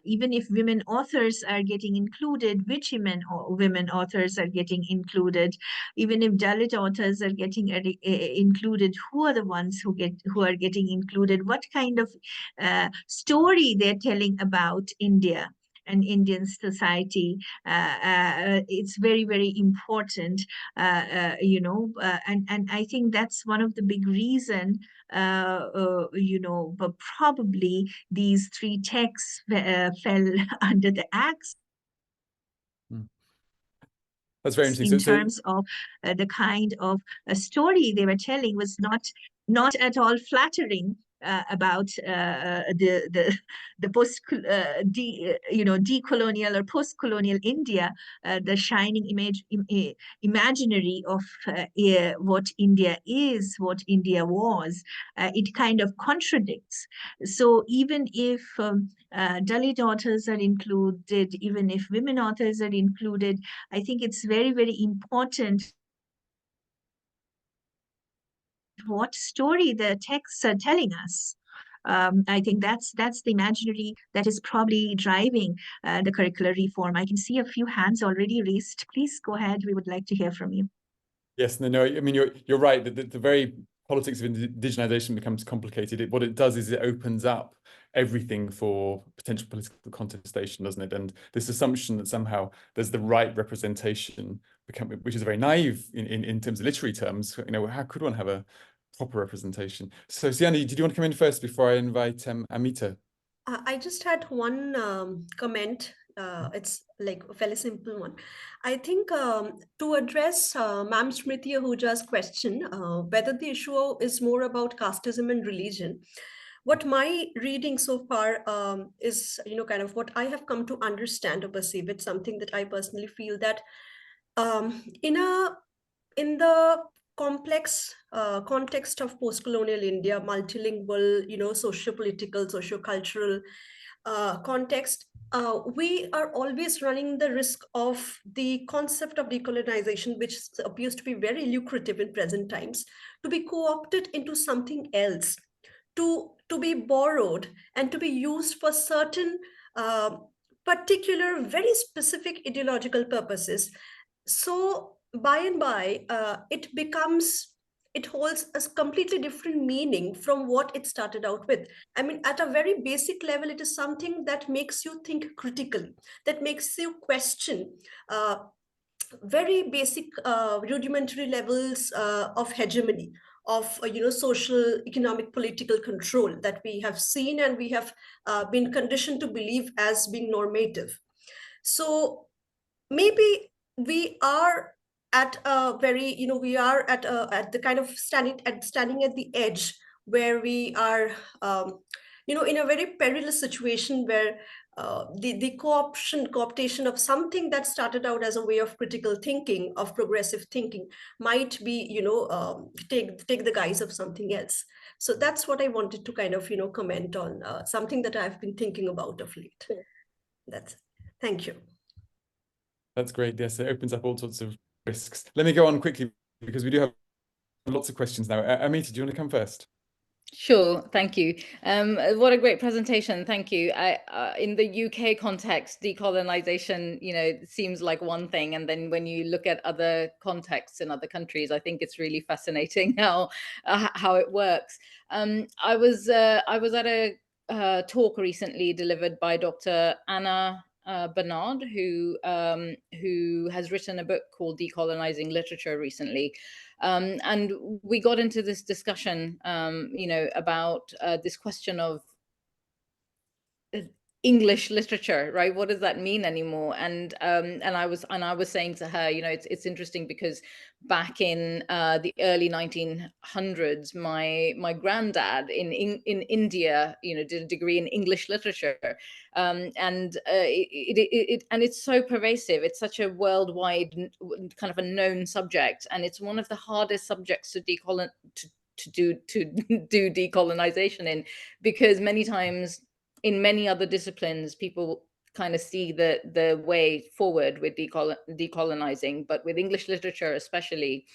even if women authors are getting included, which women authors are getting included, even if Dalit authors are getting included, who are the ones who are getting included, what kind of story they're telling about India and Indian society. It's very, very important, and I think that's one of the big reason, but probably these three texts fell under the axe. That's very interesting. In terms of the kind of a story they were telling was not at all flattering about the decolonial or post-colonial India, the shining imaginary of what India is, what India was. It kind of contradicts. So even if Dalit authors are included, even if women authors are included, I think it's very, very important what story the texts are telling us. I think that's the imaginary that is probably driving the curricular reform. I can see a few hands already raised. Please go ahead. We would like to hear from you. Yes, no. I mean, you're right. The very politics of indigenization becomes complicated. What it does is it opens up everything for potential political contestation, doesn't it? And this assumption that somehow there's the right representation, which is very naive in terms of literary terms. How could one have a proper representation? So, Siani, did you want to come in first before I invite Amita? I just had one comment. It's like a fairly simple one. I think to address Ma'am Smriti Ahuja's question, whether the issue is more about casteism and religion, what my reading so far is, kind of what I have come to understand or perceive. It's something that I personally feel that in the complex context of post-colonial India, multilingual, socio-political, socio-cultural context, we are always running the risk of the concept of decolonization, which appears to be very lucrative in present times, to be co-opted into something else, to be borrowed and to be used for certain particular, very specific ideological purposes. So by and by, it holds a completely different meaning from what it started out with. I mean, at a very basic level, it is something that makes you think critically, that makes you question very basic rudimentary levels of hegemony, of social, economic, political control that we have seen and we have been conditioned to believe as being normative. So maybe we are at a very, we are at the kind of standing at the edge where we are, in a very perilous situation where the co-optation of something that started out as a way of critical thinking, of progressive thinking, might be, take the guise of something else. So that's what I wanted to kind of, comment on, something that I've been thinking about of late. That's it. Thank you. That's great. Yes, it opens up all sorts of risks. Let me go on quickly because we do have lots of questions now. Amita, do you want to come first? Sure, thank you. What a great presentation, thank you. In the UK context, decolonization, seems like one thing, and then when you look at other contexts in other countries, I think it's really fascinating how it works. I was at a talk recently delivered by Dr. Anna Bernard, who has written a book called Decolonizing Literature recently. And we got into this discussion, about this question of English literature, right? What does that mean anymore? And I was saying to her, it's interesting because back in the early 1900s, my granddad in India, did a degree in English literature, and it's so pervasive. It's such a worldwide kind of a known subject, and it's one of the hardest subjects to do decolonization in, because many times in many other disciplines, people kind of see the way forward with decolonizing, but with English literature especially,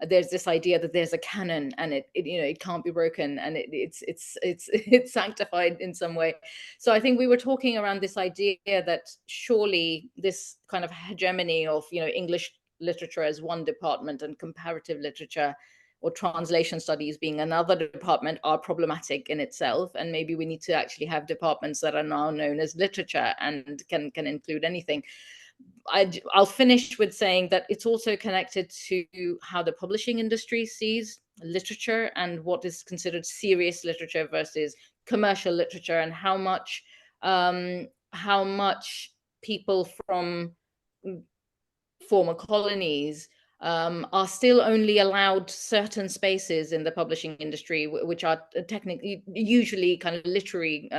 there's this idea that there's a canon and it can't be broken, and it's sanctified in some way. So I think we were talking around this idea that surely this kind of hegemony of English literature as one department and comparative literature or translation studies being another department are problematic in itself, and maybe we need to actually have departments that are now known as literature and can include anything. I'll finish with saying that it's also connected to how the publishing industry sees literature and what is considered serious literature versus commercial literature, and how much people from former colonies are still only allowed certain spaces in the publishing industry, which are technically usually kind of literary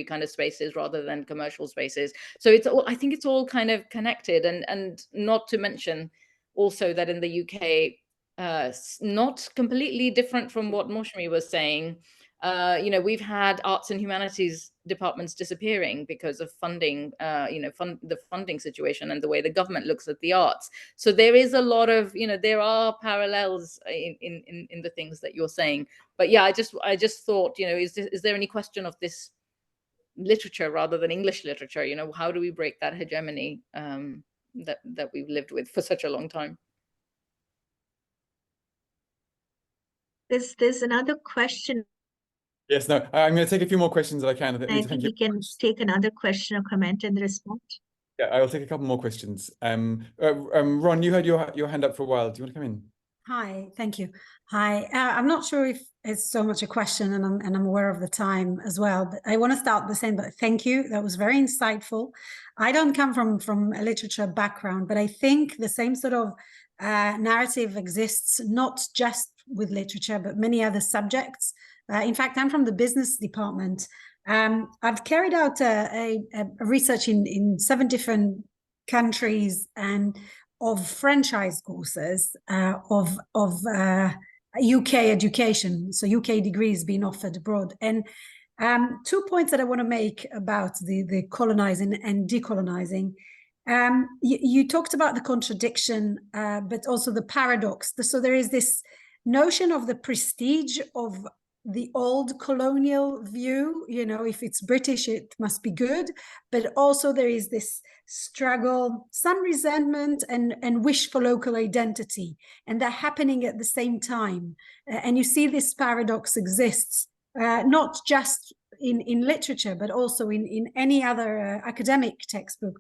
kind of spaces rather than commercial spaces. So I think it's all kind of connected, and not to mention also that in the UK, not completely different from what Moushami was saying, we've had arts and humanities departments disappearing because of funding, the funding situation and the way the government looks at the arts. So there is a lot of, there are parallels in the things that you're saying. But yeah, I just thought, is there any question of this literature rather than English literature? How do we break that hegemony that we've lived with for such a long time? There's another question. Yes, no, I'm going to take a few more questions that I can. I think we can take another question or comment and respond. Yeah, I'll take a couple more questions. Ron, you had your hand up for a while. Do you want to come in? Hi, thank you. Hi, I'm not sure if it's so much a question, and I'm aware of the time as well, but I want to start the same, but thank you. That was very insightful. I don't come from a literature background, but I think the same sort of narrative exists not just with literature, but many other subjects. In fact, I'm from the business department. I've carried out a research in 7 different countries and of franchise courses of UK education, so UK degrees being offered abroad. And 2 points that I want to make about the colonizing and decolonizing. You talked about the contradiction, but also the paradox. So there is this notion of the prestige of the old colonial view, if it's British, it must be good. But also there is this struggle, some resentment and wish for local identity, and they're happening at the same time. And you see this paradox exists, not just in literature, but also in any other academic textbook.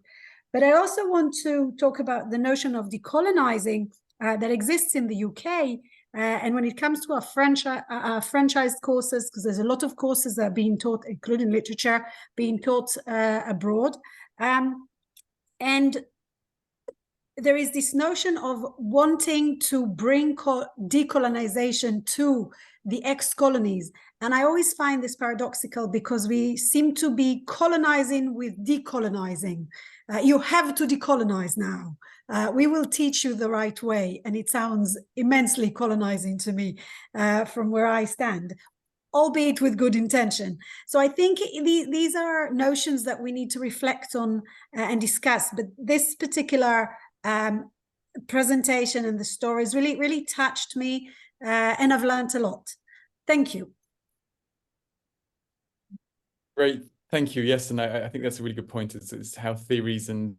But I also want to talk about the notion of decolonizing that exists in the UK. And when it comes to our franchised courses, because there's a lot of courses that are being taught, including literature, being taught abroad. And there is this notion of wanting to bring decolonization to the ex-colonies. And I always find this paradoxical, because we seem to be colonizing with decolonizing. You have to decolonize now. We will teach you the right way. And it sounds immensely colonizing to me from where I stand, albeit with good intention. So I think these are notions that we need to reflect on and discuss. But this particular presentation and the stories really, really touched me, and I've learned a lot. Thank you. Great, thank you. Yes, and I think that's a really good point. It's how theories and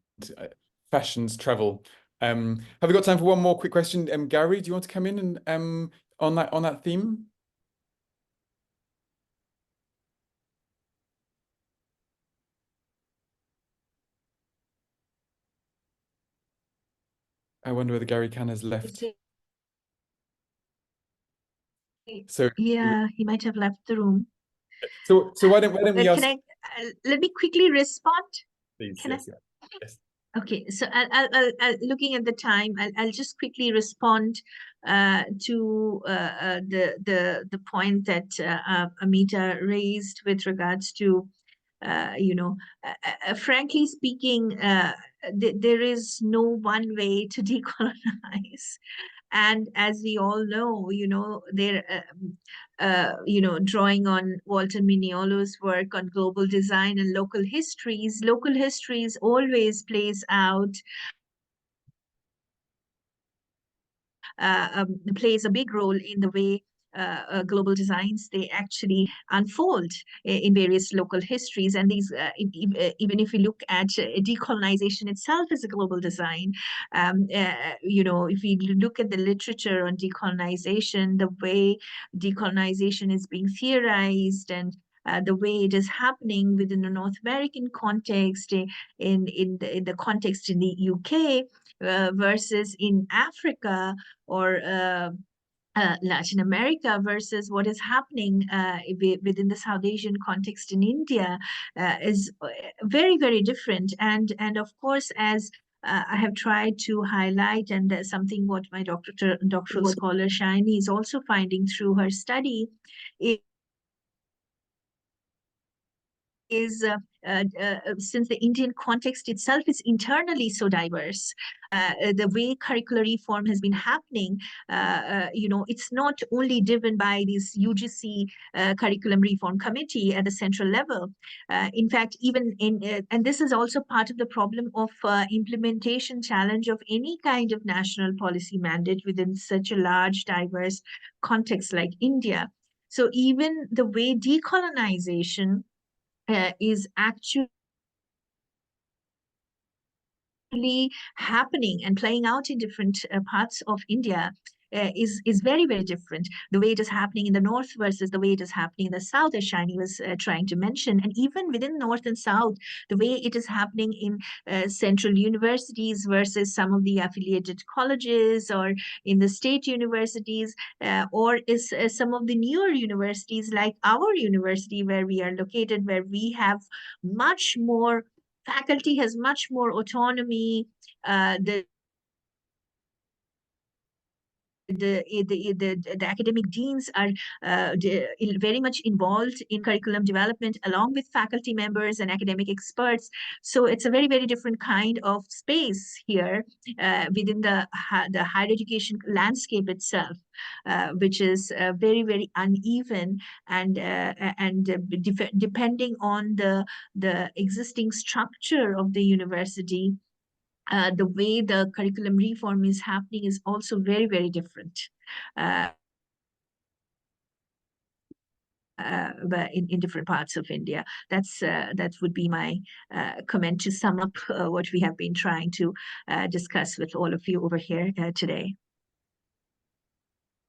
fashions travel. Have we got time for one more quick question? Gary, do you want to come in and on that theme? I wonder whether Gary Khan has left. So yeah, he might have left the room. So why don't we ask? Let me quickly respond. Please, Can yes, yes. Okay, so I'll looking at the time, I'll just quickly respond to the point that Amita raised with regards to, frankly speaking, there is no one way to decolonize. And as we all know, drawing on Walter Mignolo's work on global design and local histories always plays out plays a big role in the way global designs, they actually unfold in various local histories. And these, even if we look at decolonization itself as a global design, you know, if we look at the literature on decolonization, the way decolonization is being theorized and the way it is happening within the North American context, in the context in the UK versus in Africa or Latin America versus what is happening within the South Asian context in India is very, very different. And of course, as I have tried to highlight, and something what my doctoral scholar Shiny is also finding through her study, is since the Indian context itself is internally so diverse, the way curricular reform has been happening, you know, it's not only driven by this UGC curriculum reform committee at the central level. In fact, even in, and this is also part of the problem of implementation challenge of any kind of national policy mandate within such a large, diverse context like India. So even the way decolonization is actually happening and playing out in different parts of India is very, very different. The way it is happening in the north versus the way it is happening in the south, as Shiny was trying to mention. And even within north and south, the way it is happening in central universities versus some of the affiliated colleges, or in the state universities, or is some of the newer universities like our university where we are located, where we have much more, faculty has much more autonomy. The academic deans are very much involved in curriculum development along with faculty members and academic experts. So it's a very, very different kind of space here within the higher education landscape itself, which is very, very uneven, and depending on the existing structure of the university, the way the curriculum reform is happening is also very, very different. But in different parts of India. That would be my comment to sum up what we have been trying to discuss with all of you over here today.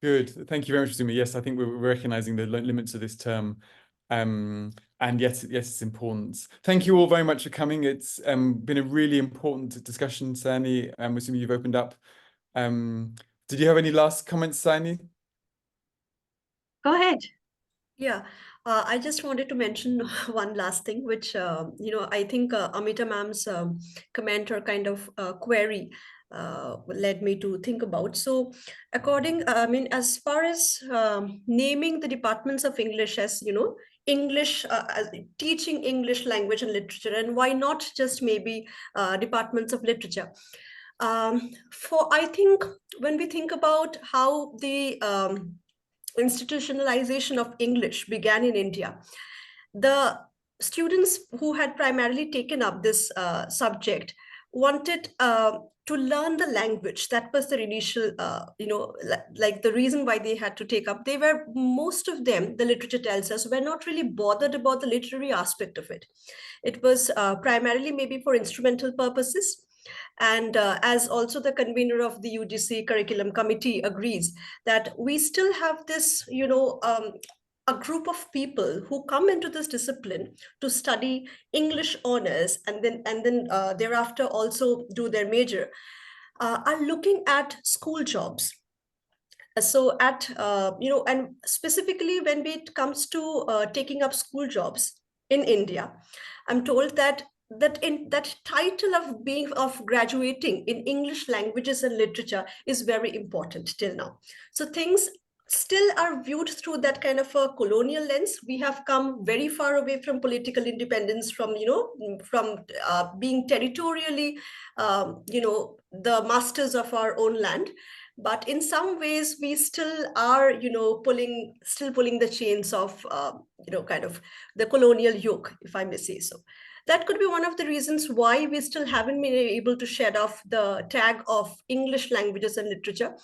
Good. Thank you very much, Sumi. Yes, I think we're recognizing the limits of this term. And yes, it's important. Thank you all very much for coming. It's been a really important discussion, Sani. I'm assuming you've opened up. Did you have any last comments, Sani? Go ahead. Yeah, I just wanted to mention one last thing, which, you know, I think Amita ma'am's comment or kind of query led me to think about. So I mean, as far as naming the departments of English as, you know, English, teaching English language and literature, and why not just maybe departments of literature? I think when we think about how the institutionalization of English began in India, the students who had primarily taken up this subject wanted to learn the language. That was their initial, you know, like the reason why they had to take up. They were, most of them, the literature tells us, were not really bothered about the literary aspect of it. It was primarily maybe for instrumental purposes. And as also the convener of the UGC curriculum committee agrees, that we still have this, you know, a group of people who come into this discipline to study English honors and then thereafter also do their major, are looking at school jobs. So at, you know, and specifically when it comes to taking up school jobs in India, I'm told that that title of graduating in English languages and literature is very important till now. So things still are viewed through that kind of a colonial lens. We have come very far away from political independence, from, you know, from being territorially, you know, the masters of our own land. But in some ways, we still are, you know, pulling the chains of, you know, kind of the colonial yoke, if I may say so. That could be one of the reasons why we still haven't been able to shed off the tag of English languages and literature.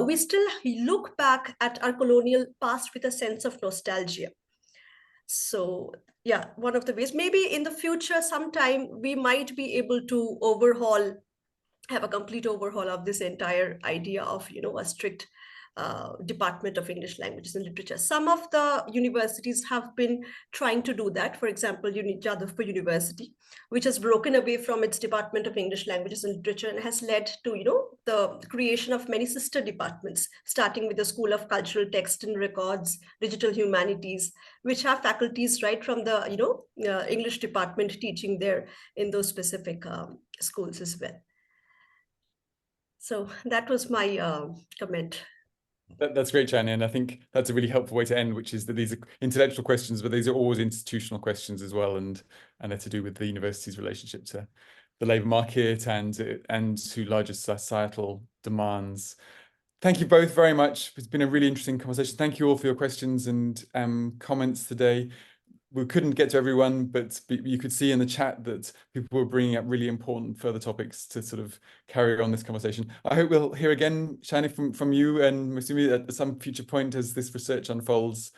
we still look back at our colonial past with a sense of nostalgia. So yeah, one of the ways, maybe in the future sometime we might be able to have a complete overhaul of this entire idea of, a strict Department of English Languages and Literature. Some of the universities have been trying to do that. For example, Jadavpur University, which has broken away from its Department of English Languages and Literature and has led to, the creation of many sister departments, starting with the School of Cultural Text and Records, Digital Humanities, which have faculties right from the, English department teaching there in those specific schools as well. So that was my comment. That's great, Chani, and I think that's a really helpful way to end, which is that these are intellectual questions, but these are always institutional questions as well, and they're to do with the university's relationship to the labour market and to larger societal demands. Thank you both very much. It's been a really interesting conversation. Thank you all for your questions and comments today. We couldn't get to everyone, but you could see in the chat that people were bringing up really important further topics to sort of carry on this conversation. I hope we'll hear again, Shani, from you and Masumi at some future point as this research unfolds.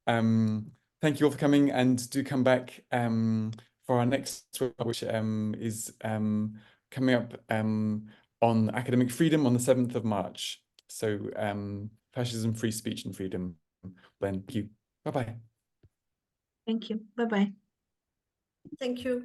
Thank you all for coming, and do come back for our next webinar, which is coming up on academic freedom on the 7th of March. So fascism, free speech and freedom. Thank you. Bye-bye. Thank you. Bye-bye. Thank you.